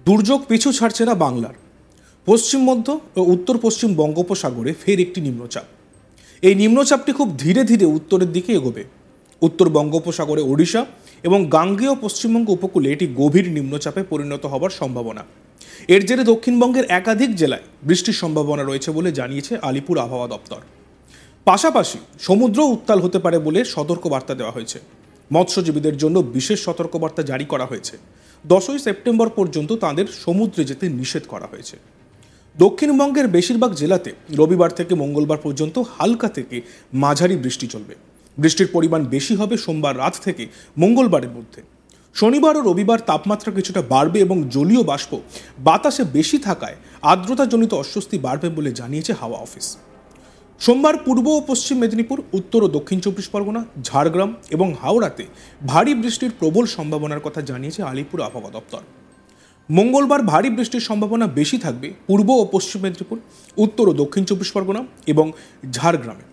দুর্যোগ পিছু ছাড়ছে না বাংলার। পশ্চিম মধ্য ও উত্তর পশ্চিম বঙ্গোপসাগরে ফের একটি নিম্নচাপ। এই নিম্নচাপটি খুব ধীরে ধীরে উত্তরের দিকে এগোবে। উত্তর বঙ্গোপসাগরে ওড়িশা এবং গাঙ্গেয় পশ্চিমবঙ্গ উপকূলে এটি গভীর নিম্নচাপে পরিণত হবার সম্ভাবনা। এর জেরে দক্ষিণবঙ্গের একাধিক জেলায় বৃষ্টির সম্ভাবনা রয়েছে বলে জানিয়েছে আলিপুর আবহাওয়া দপ্তর। পাশাপাশি সমুদ্র উত্তাল হতে পারে বলে সতর্কবার্তা দেওয়া হয়েছে। মৎস্যজীবীদের জন্য বিশেষ সতর্কবার্তা জারি করা হয়েছে। 10ই সেপ্টেম্বর পর্যন্ত তাদের সমুদ্রে যেতে নিষেধ করা হয়েছে। দক্ষিণবঙ্গের বেশিরভাগ জেলাতে রবিবার থেকে মঙ্গলবার পর্যন্ত হালকা থেকে মাঝারি বৃষ্টি চলবে। বৃষ্টির পরিমাণ বেশি হবে সোমবার রাত থেকে মঙ্গলবারের মধ্যে। শনিবার ও রবিবার তাপমাত্রা কিছুটা বাড়বে এবং জলীয় বাষ্প বাতাসে বেশি থাকায় আর্দ্রতাজনিত অস্বস্তি বাড়বে বলে জানিয়েছে হাওয়া অফিস। সোমবার পূর্ব ও পশ্চিম মেদিনীপুর, উত্তর ও দক্ষিণ চব্বিশ পরগনা, ঝাড়গ্রাম এবং হাওড়াতে ভারী বৃষ্টির প্রবল সম্ভাবনার কথা জানিয়েছে আলিপুর আবহাওয়া দপ্তর। মঙ্গলবার ভারী বৃষ্টির সম্ভাবনা বেশি থাকবে পূর্ব ও পশ্চিম মেদিনীপুর, উত্তর ও দক্ষিণ চব্বিশ পরগনা এবং ঝাড়গ্রামে।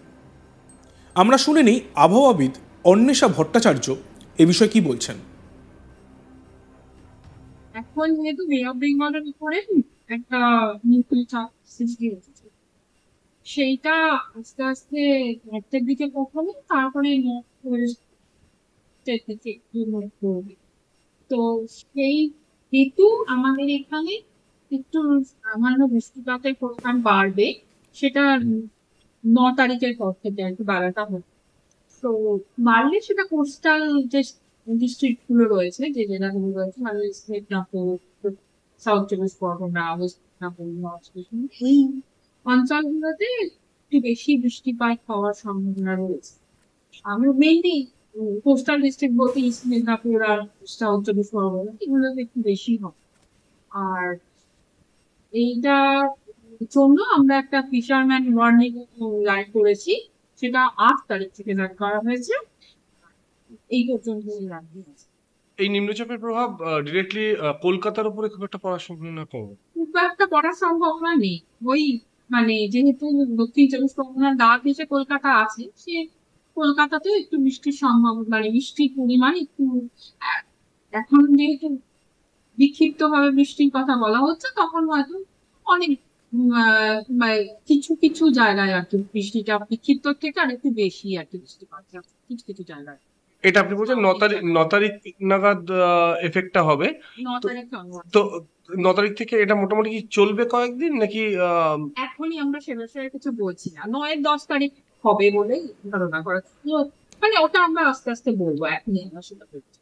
আমরা শুনে নিই আবহাওয়াবিদ অন্বেষা ভট্টাচার্য এ বিষয়ে কি বলছেন। এখন যেহেতু বে অফ বেঙ্গলের উপরে একটা নিম্নচাপ সৃষ্টি হচ্ছে, সেইটা আস্তে আস্তে নর্থের দিকে পৌঁছাবে, তারপরে নর্থ ওয়েস্টের দিকে মুভ করবে। তো সেই হেতু আমাদের এখানে একটু সামান্য বৃষ্টিপাতের পরিমাণ বাড়বে। সেটা 9 তারিখের পর থেকে আর কি বাড়াটা হবে। তো বাড়লে সেটা কোস্টাল যে ডিস্ট্রিক্ট গুলো রয়েছে, যে জেলাগুলো রয়েছে, মানে মেদিনীপুর, সাউথ চব্বিশ পরগনা, ওয়েস্ট মেদিনীপুর, নর্থ চব্বিশ পরগনা, এই অঞ্চলগুলোতে একটু বেশি বৃষ্টিপাত হওয়ার সম্ভাবনা রয়েছে। আমি মেনলি কোস্টাল ডিস্ট্রিক্ট বলতে ইস্ট মেদিনীপুর আর সাউথ চব্বিশ পরগনা, এগুলোতে একটু বেশি হয়। আর এইটার জন্য আমরা একটা ফিশারম্যান ওয়ার্নিং জারি করেছি, সেটা 8 তারিখ থেকে জারি করা হয়েছে। এই পর্যন্ত এই নিম্নচাপের প্রভাব ডিরেক্টলি কলকাতার উপরে খুব একটা পড়ার সম্ভাবনা কম। খুব একটা পড়ার সম্ভাবনা নেই। ওই মানে যেহেতু দক্ষিণ চব্বিশ পরগনার দাঁত এসে কলকাতা আছে, সে কলকাতাতে একটু বৃষ্টির সম্ভাবনা, মানে বৃষ্টির পরিমাণ একটু এখন যেহেতু বিক্ষিপ্ত ভাবে বৃষ্টির কথা বলা হচ্ছে, তখন হয়তো অনেক মানে কিছু কিছু জায়গায় আর কি বৃষ্টিটা বিক্ষিপ্ত থেকে আর একটু বেশি আর কি বৃষ্টিপাত কিছু কিছু জায়গায়। এটা আপনি বলছেন 9 তারিখ নাগাদ এফেক্টটা হবে। 9 তারিখ তো 9 তারিখ থেকে এটা মোটামুটি কি চলবে কয়েকদিন নাকি? এখনই আমরা সে বিষয়ে কিছু বলছি না। 9-10 তারিখ হবে বলেই ধারণা করা, মানে ওটা আমরা আস্তে আস্তে বলবো, এখনই আমরা সেটা বলছি।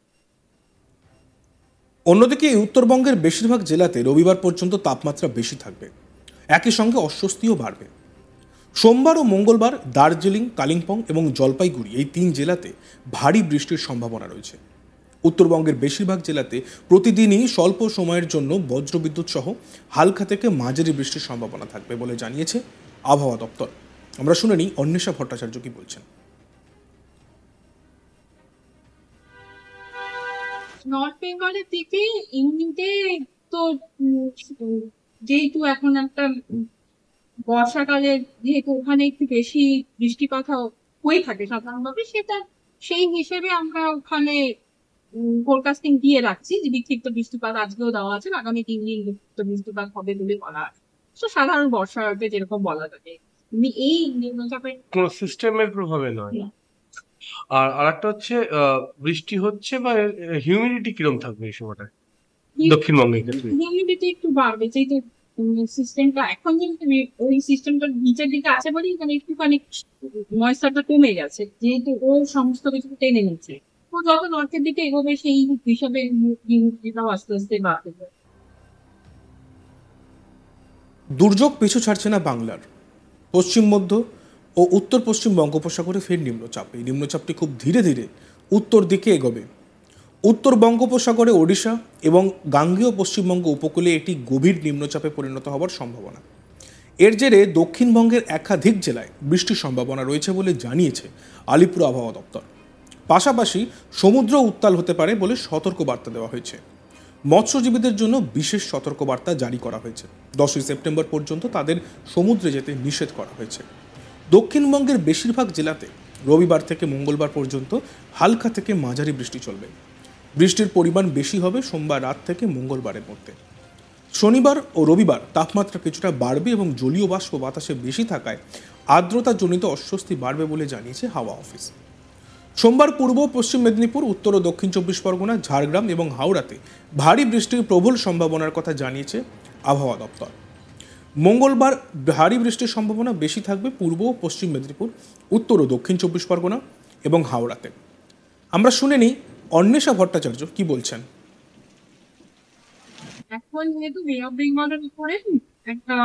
অন্যদিকে উত্তরবঙ্গের বেশিরভাগ জেলাতে রবিবার পর্যন্ত তাপমাত্রা বেশি থাকবে, একই সঙ্গে অস্বস্তিও বাড়বে। সোমবার ও মঙ্গলবার দার্জিলিং, কালিম্পং এবং জলপাইগুড়ি এই 3 জেলাতে ভারী বৃষ্টির সম্ভাবনা রয়েছে। উত্তরবঙ্গের বেশিরভাগ জেলাতে প্রতিদিনই স্বল্প সময়ের জন্য বজ্রবিদ্যুৎ সহ হালকা থেকে মাঝারি বৃষ্টির সম্ভাবনা থাকবে বলে জানিয়েছে আবহাওয়া দপ্তর। আমরা শুনে নিই অন্বেষা ভট্টাচার্য কি বলছেন। নর্থ বেঙ্গলের দিকে এমনিতে তো যেহেতু এখন একটা বর্ষাকালে, যেহেতু ওখানে একটু বেশি বৃষ্টিপাত হয়ে থাকে সাধারণভাবে, সেটা সেই হিসেবে আমরা ওখানে ফোরকাস্টিং দিয়ে রাখছি যে বিক্ষিপ্ত বৃষ্টিপাত আজকেও দেওয়া আছে, আগামী 3 দিন বিক্ষিপ্ত বৃষ্টিপাত হবে বলে বলা আছে। তো সাধারণ বর্ষাতে যেরকম বলা থাকে, এই নিম্নচাপের কোন সিস্টেমের প্রভাবে নয়। আর আরেকটা হচ্ছে বৃষ্টি হচ্ছে বা হিউমিডিটি কিরকম থাকবে এই সময়টা দক্ষিণবঙ্গের ক্ষেত্রে? হিউমিডিটি একটু বাড়বে, যেহেতু সিস্টেমটা এখন ওই সিস্টেমটা নিচের দিকে আছে বলে এখানে একটুখানি ময়েশ্চারটা কমে গেছে, যেহেতু ও সমস্ত কিছু টেনে নিচ্ছে। তো যত নর্থের দিকে এগোবে সেই হিসাবে হিউমিডিটিটাও আস্তে আস্তে বাড়বে। দুর্যোগ পিছু ছাড়ছে না বাংলার। পশ্চিম মধ্য ও উত্তর পশ্চিম বঙ্গোপসাগরে ফের নিম্নচাপ। এই নিম্নচাপটি খুব ধীরে ধীরে উত্তর দিকে এগোবে। উত্তর বঙ্গোপসাগরে ওড়িশা এবং গাঙ্গেয় পশ্চিমবঙ্গ উপকূলে এটি গভীর নিম্নচাপে পরিণত হওয়ার সম্ভাবনা। এর জেরে দক্ষিণবঙ্গের একাধিক জেলায় বৃষ্টির সম্ভাবনা রয়েছে বলে জানিয়েছে আলিপুর আবহাওয়া দপ্তর। পাশাপাশি সমুদ্র উত্তাল হতে পারে বলে সতর্কবার্তা দেওয়া হয়েছে। মৎস্যজীবীদের জন্য বিশেষ সতর্কবার্তা জারি করা হয়েছে। 10ই সেপ্টেম্বর পর্যন্ত তাদের সমুদ্রে যেতে নিষেধ করা হয়েছে। দক্ষিণবঙ্গের বেশিরভাগ জেলাতে রবিবার থেকে মঙ্গলবার পর্যন্ত হালকা থেকে মাঝারি বৃষ্টি চলবে। বৃষ্টির পরিমাণ বেশি হবে সোমবার রাত থেকে মঙ্গলবারের মধ্যে। শনিবার ও রবিবার তাপমাত্রা কিছুটা বাড়বে এবং জলীয় বাষ্প বাতাসে বেশি থাকায় আর্দ্রতাজনিত অস্বস্তি বাড়বে বলে জানিয়েছে হাওয়া অফিস। সোমবার পূর্ব পশ্চিম মেদিনীপুর, উত্তর ও দক্ষিণ চব্বিশ পরগনা, ঝাড়গ্রাম এবং হাওড়াতে ভারী বৃষ্টির প্রবল সম্ভাবনার কথা জানিয়েছে আবহাওয়া দপ্তর। মঙ্গলবার ভারী বৃষ্টির সম্ভাবনা বেশি থাকবে পূর্ব ও পশ্চিম মেদিনীপুর, উত্তর ও দক্ষিণ চব্বিশ পরগনা এবং হাওড়াতে। আমরা শুনে নিই অন্বেষা ভট্টাচার্য কি বলছেন। এখন যেহেতু বে অফ বেঙ্গলের উপরে একটা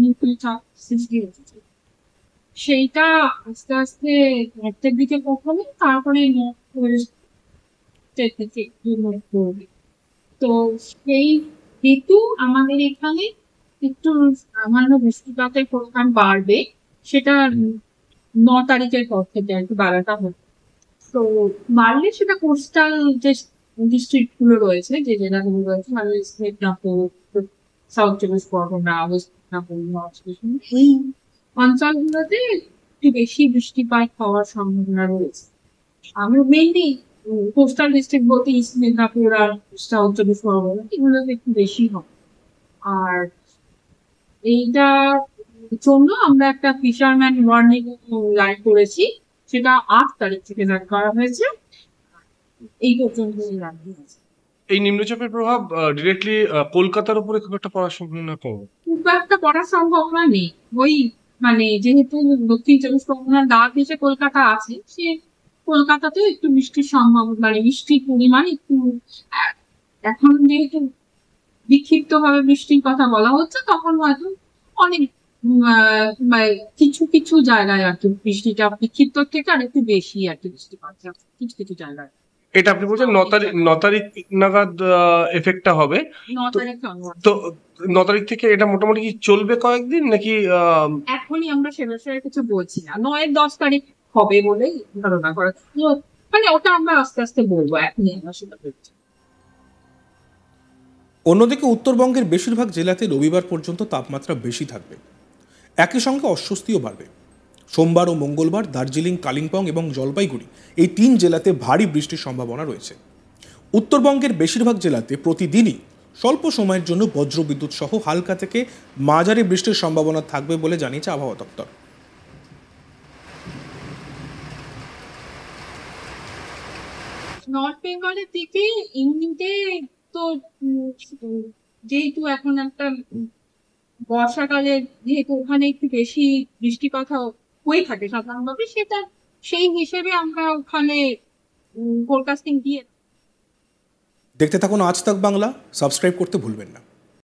নিম্নচাপ সৃষ্টি হয়েছে, সেইটা আস্তে আস্তে নর্থের দিকে পৌঁছাবে, তারপরে নর্থ ওয়েস্টের দিকে মুভ করবে। তো সেই হেতু আমাদের এখানে একটু সামান্য বৃষ্টিপাতের পরিমাণ বাড়বে, সেটা 9 তারিখের পর থেকে আর কি বাড়াটা হবে। তো বাড়লে সেটা কোস্টাল যে ডিস্ট্রিক্ট গুলো রয়েছে, যে জেলাগুলো রয়েছে, মানে মেদিনীপুর, সাউথ চব্বিশ পরগনা, ওয়েস্ট মেদিনীপুর, নর্থ চব্বিশ পরগনা, এই অঞ্চলগুলোতে একটু বেশি বৃষ্টিপাত হওয়ার সম্ভাবনা রয়েছে। আমি মেনলি কোস্টাল ডিস্ট্রিক্ট বলতে ইস্ট মেদিনীপুর আর সাউথ চব্বিশ পরগনা, এগুলোতে একটু বেশি হবে। আর এইটার জন্য আমরা একটা ফিশারম্যান ওয়ার্নিং জারি করেছি, সেটা 8 তারিখ থেকে জারি করা হয়েছে। এই পর্যন্ত রাখি আছে। এই নিম্নচাপের প্রভাব ডিরেক্টলি কলকাতার উপরে খুব একটা পড়ার সম্ভাবনা কম। খুব একটা পড়ার সম্ভাবনা নেই। ওই মানে যেহেতু দক্ষিণ চব্বিশ পরগনার দাঁত এসে কলকাতা আছে, সে কলকাতাতেও একটু বৃষ্টির সম্ভাবনা, মানে বৃষ্টির পরিমাণ একটু এখন যেহেতু বিক্ষিপ্ত ভাবে বৃষ্টির কথা বলা হচ্ছে, তখন হয়তো অনেক মানে কিছু কিছু জায়গায় আর কি বৃষ্টিটা বিক্ষিপ্ত থেকে আর একটু বেশি আর কি বৃষ্টিপাত কিছু কিছু জায়গায়। এটা আপনি বলছেন 9 তারিখ নাগাদ এফেক্টটা হবে। 9 তারিখ তো 9 তারিখ থেকে এটা মোটামুটি কি চলবে কয়েকদিন নাকি? এখনই আমরা সে বিষয়ে কিছু বলছি না, 9-10 তারিখ হবে বলেই ধারণা করা, মানে ওটা আমরা আস্তে আস্তে বলবো, এখনই আমরা সেটা বলছি। অন্যদিকে উত্তরবঙ্গের বেশিরভাগ জেলাতে রবিবার পর্যন্ত তাপমাত্রা বেশি থাকবে, একই সঙ্গে অস্বস্তিও বাড়বে। সোমবার ও মঙ্গলবার দার্জিলিং, কালিম্পং এবং জলপাইগুড়ি এই 3 জেলাতে ভারী বৃষ্টির সম্ভাবনা রয়েছে। উত্তরবঙ্গের বেশিরভাগ জেলাতে প্রতিদিনই স্বল্প সময়ের জন্য বজ্রবিদ্যুৎ সহ হালকা থেকে মাঝারি বৃষ্টির সম্ভাবনা থাকবে বলে জানিয়েছে আবহাওয়া দপ্তর। নর্থ বেঙ্গলের দিকে এমনিতে তো যেহেতু এখন একটা বর্ষাকালে, যেহেতু ওখানে একটু বেশি বৃষ্টিপাত হয়ে থাকে সাধারণভাবে, সেটা সেই হিসেবে আমরা ওখানে ফোরকাস্টিং দিয়ে। দেখতে থাকুন আজ তাক বাংলা, সাবস্ক্রাইব করতে ভুলবেন না।